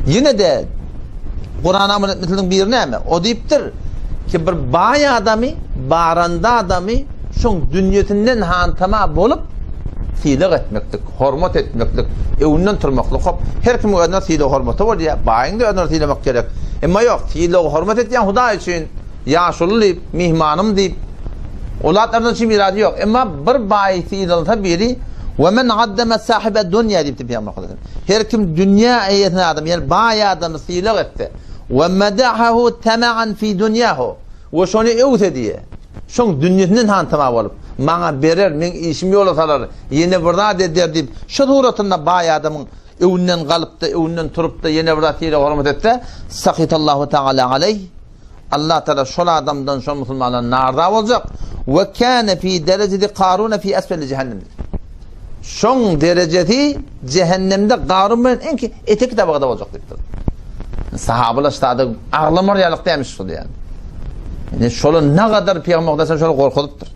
Yine de Kur'an amelinin bir näme? O diýipdir ki bir baý adamy, baranda adamy şoň dünýesinden hantama bolup fiýlik etmeklik, hormat etmeklik, öwünden turmaklyk. Hop, her kim öňe fiýlik hormaty bolýar, baýyňda öňe fiýlemek gerek. Emma ýok, fiýlik hormat etýän Hudaý üçin, ýaşuly diýip, mihmanym diýip, olatlardan hiç miradi ýok. Emma bir baý fiýlikta biri ve men addama sahibe dunya diýip Peygamber Hazretleri. Her kim dünýä eýetine adam, ýani baý adamy fiýlik etdi. Ve medahahu tama'an fi dunyahu. Ve şonu öwte diye. Şoň dünýesinden hantama bolup, maňa berer, men işimi ýola salar, ýene birda der diýip, şu suratynda baý adamyň öwünden galypda, öwünden turupda ýene birda fiýle hormat etdi. Sahitallahu taala aleyh. Allah Teala şol adamdan, şol musulmandan narda boljak. Ve kana fi dereceti Qarun fi asfali cehennem. Şoň dereceti cehennemde Qarun bilen enki etek tabagda boljak diýipdir. Sahabalar ştada ağlamar ýalyk demiş şol ýani. Yani şolu ne kadar Peygamber şol gorkulypdyr.